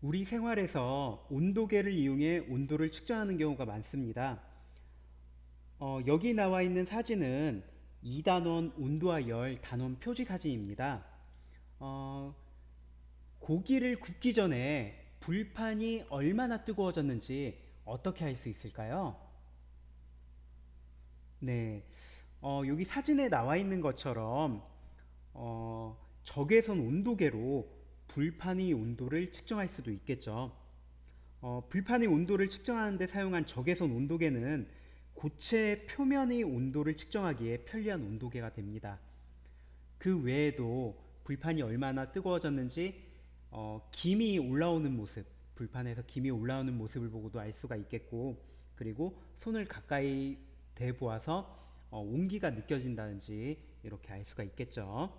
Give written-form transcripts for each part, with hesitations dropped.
우리 생활에서 온도계를 이용해 온도를 측정하는 경우가 많습니다. 여기 나와 있는 사진은 2단원 온도와 열 단원 표지 사진입니다. 어, 고기를 굽기 전에 불판이 얼마나 뜨거워졌는지 어떻게 알 수 있을까요? 네, 여기 사진에 나와 있는 것처럼 적외선 온도계로 불판의 온도를 측정할 수도 있겠죠. 불판의 온도를 측정하는 데 사용한 적외선 온도계는 고체 표면의 온도를 측정하기에 편리한 온도계가 됩니다. 그 외에도 불판이 얼마나 뜨거워졌는지 김이 올라오는 모습, 불판에서 김이 올라오는 모습을 보고도 알 수가 있겠고, 그리고 손을 가까이 대보아서 온기가 느껴진다든지 이렇게 알 수가 있겠죠.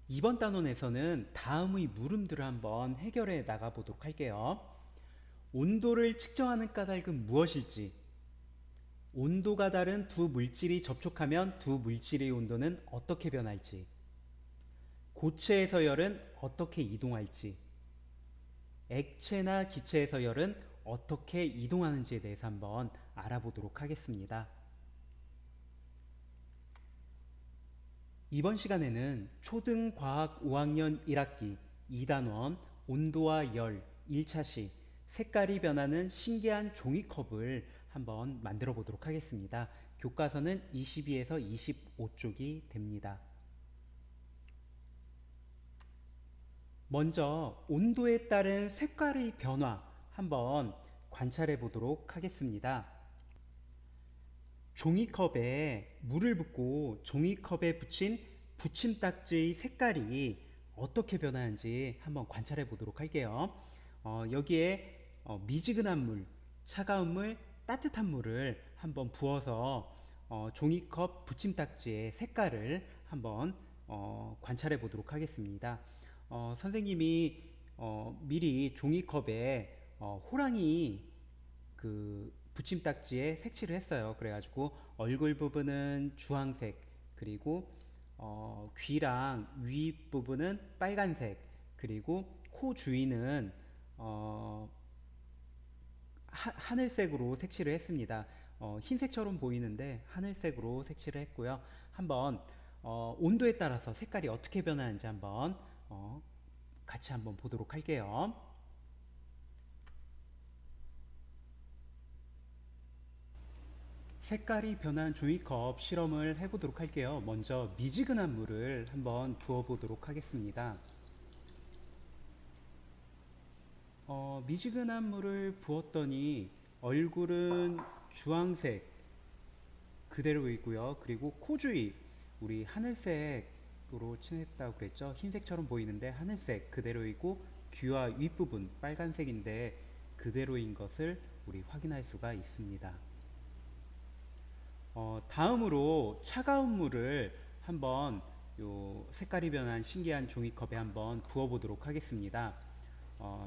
이번 단원에서는 다음의 물음들을 한번 해결해 나가 보도록 할게요. 온도를 측정하는 까닭은 무엇일지, 온도가 다른 두 물질이 접촉하면 두 물질의 온도는 어떻게 변할지, 고체에서 열은 어떻게 이동할지, 액체나 기체에서 열은 어떻게 이동하는지에 대해서 한번 알아보도록 하겠습니다. 이번 시간에는 초등과학 5학년 1학기 2단원 온도와 열 1차 시 색깔이 변하는 신기한 종이컵을 한번 만들어 보도록 하겠습니다. 교과서는 22에서 25쪽이 됩니다. 먼저 온도에 따른 색깔의 변화 한번 관찰해 보도록 하겠습니다. 종이컵에 물을 붓고 종이컵에 붙인 붙임딱지의 색깔이 어떻게 변하는지 한번 관찰해 보도록 할게요. 여기에 미지근한 물, 차가운 물, 따뜻한 물을 한번 부어서 종이컵 붙임딱지의 색깔을 한번 관찰해 보도록 하겠습니다. 선생님이 미리 종이컵에 호랑이 그 붙임딱지에 색칠을 했어요. 그래가지고 얼굴 부분은 주황색, 그리고 귀랑 위 부분은 빨간색, 그리고 코 주위는 어, 하늘색으로 색칠을 했습니다. 흰색처럼 보이는데 하늘색으로 색칠을 했고요. 한번 온도에 따라서 색깔이 어떻게 변하는지 한번 같이 한번 보도록 할게요. 색깔이 변한 종이컵 실험을 해보도록 할게요. 먼저 미지근한 물을 한번 부어보도록 하겠습니다. 미지근한 물을 부었더니 얼굴은 주황색 그대로 있고요. 그리고 코 주위 우리 하늘색으로 칠했다고 그랬죠. 흰색처럼 보이는데 하늘색 그대로 있고 귀와 윗부분 빨간색인데 그대로인 것을 우리 확인할 수가 있습니다. 다음으로 차가운 물을 한번 요 색깔이 변한 신기한 종이컵에 한번 부어 보도록 하겠습니다.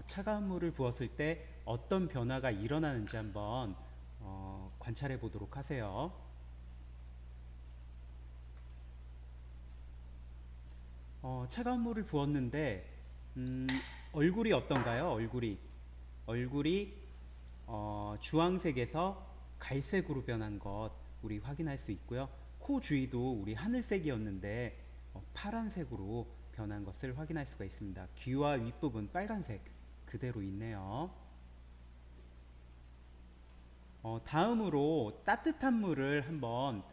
차가운 물을 부었을 때 어떤 변화가 일어나는지 한번 관찰해 보도록 하세요. 차가운 물을 부었는데 음, 얼굴이 어떤가요? 얼굴이 주황색에서 갈색으로 변한 것 우리 확인할 수 있고요. 코 주위도 우리 하늘색이었는데 파란색으로 변한 것을 확인할 수가 있습니다. 귀와 윗부분 빨간색 그대로 있네요. 다음으로 따뜻한 물을 한번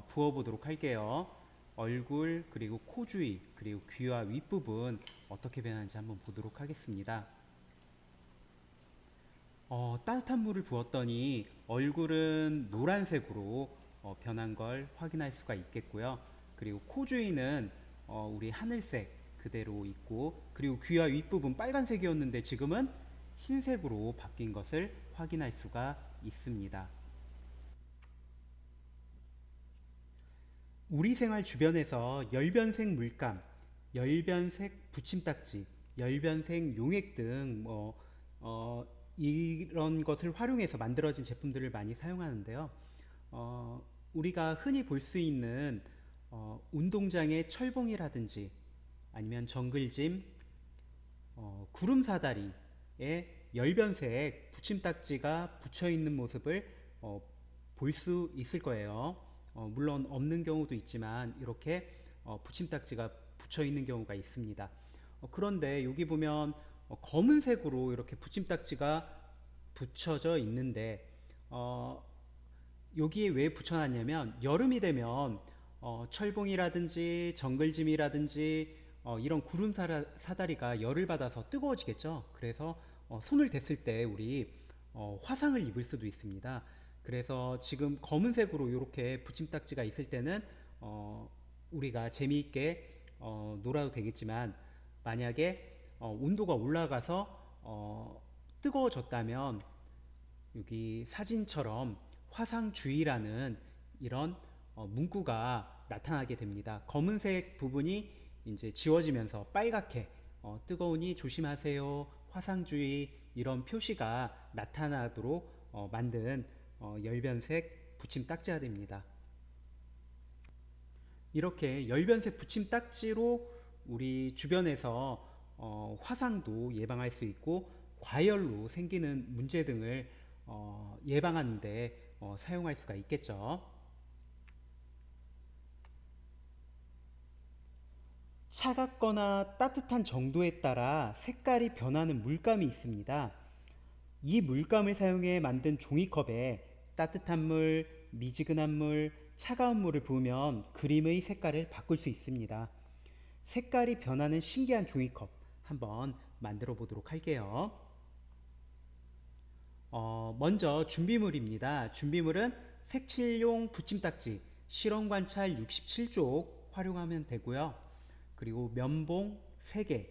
부어보도록 할게요. 얼굴 그리고 코 주위 그리고 귀와 윗부분 어떻게 변하는지 한번 보도록 하겠습니다. 따뜻한 물을 부었더니 얼굴은 노란색으로 변한 걸 확인할 수가 있겠고요. 그리고 코 주위는 우리 하늘색 그대로 있고, 그리고 귀와 윗부분 빨간색이었는데 지금은 흰색으로 바뀐 것을 확인할 수가 있습니다. 우리 생활 주변에서 열변색 물감, 열변색 붙임딱지, 열변색 용액 등 이런 것을 활용해서 만들어진 제품들을 많이 사용하는데요. 우리가 흔히 볼 수 있는 운동장의 철봉이라든지 아니면 정글짐, 구름 사다리에 열변색 붙임딱지가 붙여 있는 모습을 볼 수 있을 거예요. 물론 없는 경우도 있지만 이렇게 붙임딱지가 붙여 있는 경우가 있습니다. 그런데 여기 보면 검은색으로 이렇게 붙임딱지가 붙여져 있는데 어, 여기에 왜 붙여놨냐면 여름이 되면 철봉이라든지 정글짐이라든지 이런 구름 사다리가 열을 받아서 뜨거워지겠죠. 그래서 손을 댔을 때 우리 화상을 입을 수도 있습니다. 그래서 지금 검은색으로 이렇게 붙임딱지가 있을 때는 우리가 재미있게 놀아도 되겠지만 만약에 온도가 올라가서 뜨거워졌다면 여기 사진처럼 화상주의라는 이런 문구가 나타나게 됩니다. 검은색 부분이 이제 지워지면서 빨갛게 뜨거우니 조심하세요. 화상주의 이런 표시가 나타나도록 만든 열변색 붙임 딱지가 됩니다. 이렇게 열변색 붙임 딱지로 우리 주변에서 화상도 예방할 수 있고 과열로 생기는 문제 등을 예방하는데 사용할 수가 있겠죠. 차갑거나 따뜻한 정도에 따라 색깔이 변하는 물감이 있습니다. 이 물감을 사용해 만든 종이컵에 따뜻한 물, 미지근한 물, 차가운 물을 부으면 그림의 색깔을 바꿀 수 있습니다. 색깔이 변하는 신기한 종이컵 한번 만들어 보도록 할게요. 먼저 준비물입니다. 준비물은 색칠용 붙임딱지 실험관찰 67쪽 활용하면 되고요. 그리고 면봉 3개,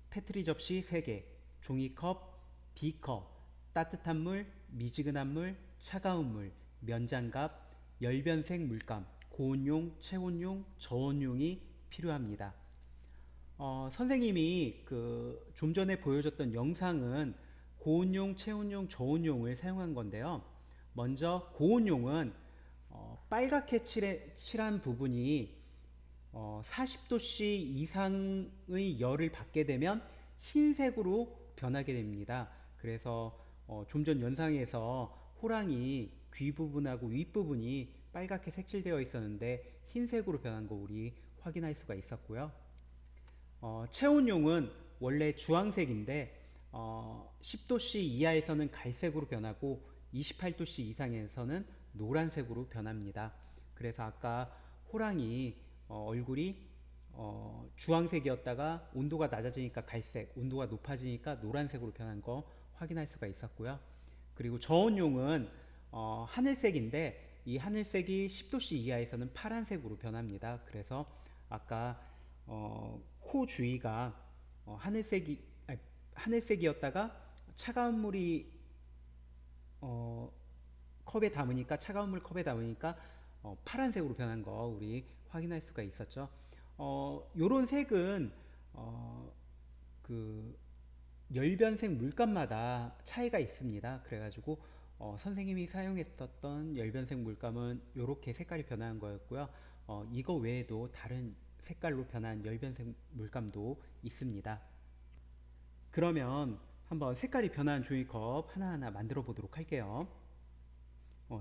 패트리 접시 3개, 종이컵, 비커, 따뜻한 물, 미지근한 물, 차가운 물, 면장갑, 열변색 물감, 고온용, 체온용, 저온용이 필요합니다. 선생님이 좀 전에 보여줬던 영상은 고온용, 체온용, 저온용을 사용한 건데요. 먼저 고온용은 빨갛게 칠한 부분이 40도씨 이상의 열을 받게 되면 흰색으로 변하게 됩니다. 그래서 좀 전 영상에서 호랑이 귀 부분하고 윗부분이 빨갛게 색칠되어 있었는데 흰색으로 변한 거 우리 확인할 수가 있었고요. 체온용은 원래 주황색인데 10도씨 이하에서는 갈색으로 변하고 28도씨 이상에서는 노란색으로 변합니다. 그래서 아까 호랑이 얼굴이 주황색이었다가 온도가 낮아지니까 갈색, 온도가 높아지니까 노란색으로 변한 거 확인할 수가 있었고요. 그리고 저온용은 하늘색인데 이 하늘색이 10도씨 이하에서는 파란색으로 변합니다. 그래서 아까 코 주위가 하늘색이었다가 차가운 물이 컵에 담으니까 차가운 물 컵에 담으니까 파란색으로 변한 거 우리 확인할 수가 있었죠. 요런 색은 그 열변색 물감마다 차이가 있습니다. 그래가지고 선생님이 사용했었던 열변색 물감은 이렇게 색깔이 변한 거였고요. 이거 외에도 다른 색깔로 변한 열변색 물감도 있습니다. 그러면 한번 색깔이 변한 종이컵 하나하나 만들어 보도록 할게요.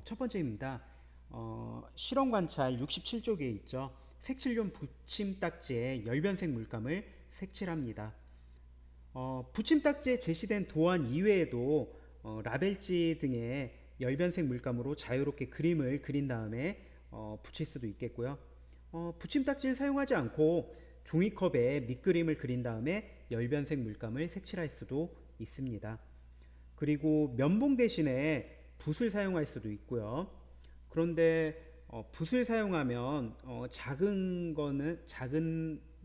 첫 번째입니다. 실험 관찰 67쪽에 있죠. 색칠용 붙임딱지에 열변색 물감을 색칠합니다. 붙임딱지에 제시된 도안 이외에도 라벨지 등의 열변색 물감으로 자유롭게 그림을 그린 다음에 붙일 수도 있겠고요. 붙임딱지를 사용하지 않고 종이컵에 밑그림을 그린 다음에 열변색 물감을 색칠할 수도 있습니다. 그리고 면봉 대신에 붓을 사용할 수도 있고요. 그런데 붓을 사용하면 작은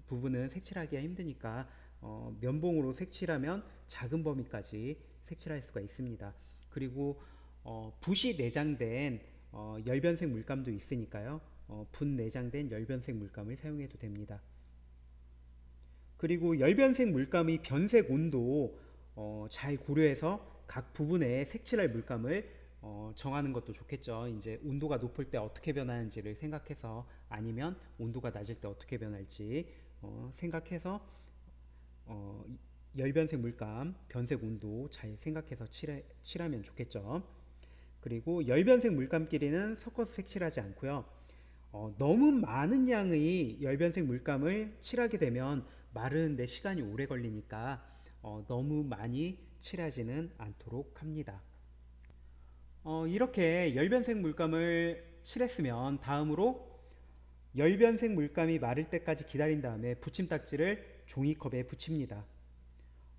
부분은 색칠하기가 힘드니까 면봉으로 색칠하면 작은 범위까지 색칠할 수가 있습니다. 그리고 붓이 내장된 열변색 물감도 있으니까요. 붓 내장된 열변색 물감을 사용해도 됩니다. 그리고 열변색 물감의 변색 온도 잘 고려해서 각 부분에 색칠할 물감을 정하는 것도 좋겠죠. 이제 온도가 높을 때 어떻게 변하는지를 생각해서 아니면 온도가 낮을 때 어떻게 변할지 생각해서 어, 열변색 물감, 변색 온도 잘 생각해서 칠하면 좋겠죠. 그리고 열변색 물감끼리는 섞어서 색칠하지 않고요. 너무 많은 양의 열변색 물감을 칠하게 되면 마르는데 시간이 오래 걸리니까 너무 많이 칠하지는 않도록 합니다. 이렇게 열변색 물감을 칠했으면 다음으로 열변색 물감이 마를 때까지 기다린 다음에 붙임딱지를 종이컵에 붙입니다.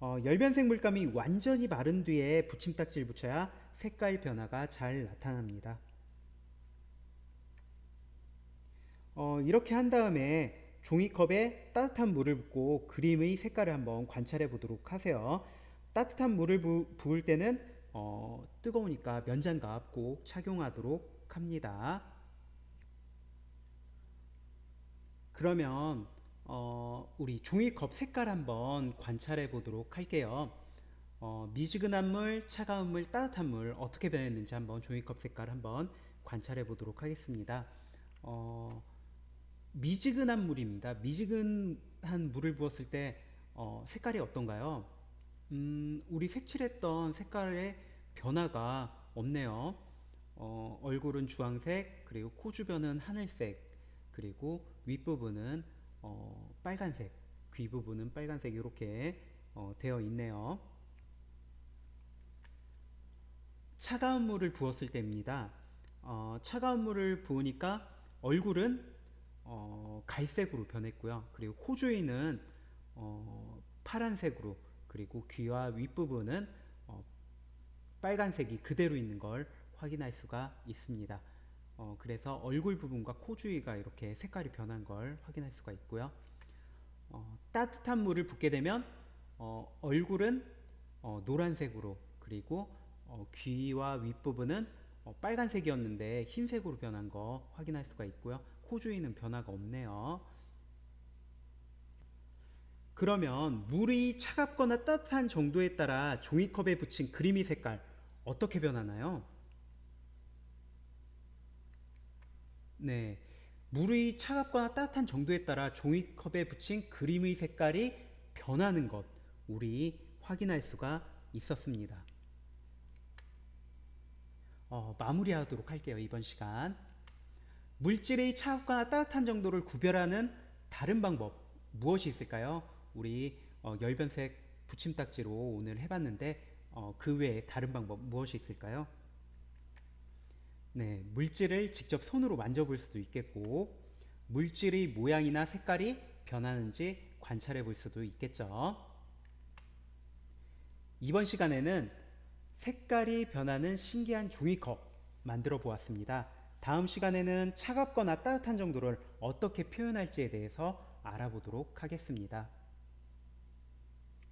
열변색 물감이 완전히 마른 뒤에 붙임딱지를 붙여야 색깔 변화가 잘 나타납니다. 이렇게 한 다음에 종이컵에 따뜻한 물을 붓고 그림의 색깔을 한번 관찰해 보도록 하세요. 따뜻한 물을 부을 때는 뜨거우니까 면장갑 꼭 착용하도록 합니다. 그러면 우리 종이컵 색깔 한번 관찰해 보도록 할게요. 미지근한 물, 차가운 물, 따뜻한 물 어떻게 변했는지 한번 종이컵 색깔 한번 관찰해 보도록 하겠습니다. 어, 미지근한 물입니다. 미지근한 물을 부었을 때 색깔이 어떤가요? 우리 색칠했던 색깔의 변화가 없네요. 얼굴은 주황색, 그리고 코 주변은 하늘색, 그리고 윗부분은 빨간색, 귀 부분은 빨간색 이렇게 되어 있네요. 차가운 물을 부었을 때입니다. 차가운 물을 부으니까 얼굴은 갈색으로 변했고요. 그리고 코 주위는 파란색으로, 그리고 귀와 윗부분은 어, 빨간색이 그대로 있는 걸 확인할 수가 있습니다. 그래서 얼굴 부분과 코 주위가 이렇게 색깔이 변한 걸 확인할 수가 있고요. 따뜻한 물을 붓게 되면 얼굴은 노란색으로, 그리고 귀와 윗부분은 빨간색이었는데 흰색으로 변한 거 확인할 수가 있고요. 코 주위는 변화가 없네요. 그러면 물이 차갑거나 따뜻한 정도에 따라 종이컵에 붙인 그림의 색깔 어떻게 변하나요? 네. 물이 차갑거나 따뜻한 정도에 따라 종이컵에 붙인 그림의 색깔이 변하는 것, 우리 확인할 수가 있었습니다. 마무리하도록 할게요, 이번 시간. 물질의 차갑거나 따뜻한 정도를 구별하는 다른 방법, 무엇이 있을까요? 우리 열변색 붙임딱지로 오늘 해봤는데, 그 외에 다른 방법 무엇이 있을까요? 네, 물질을 직접 손으로 만져볼 수도 있겠고, 물질의 모양이나 색깔이 변하는지 관찰해 볼 수도 있겠죠. 이번 시간에는 색깔이 변하는 신기한 종이컵 만들어 보았습니다. 다음 시간에는 차갑거나 따뜻한 정도를 어떻게 표현할지에 대해서 알아보도록 하겠습니다.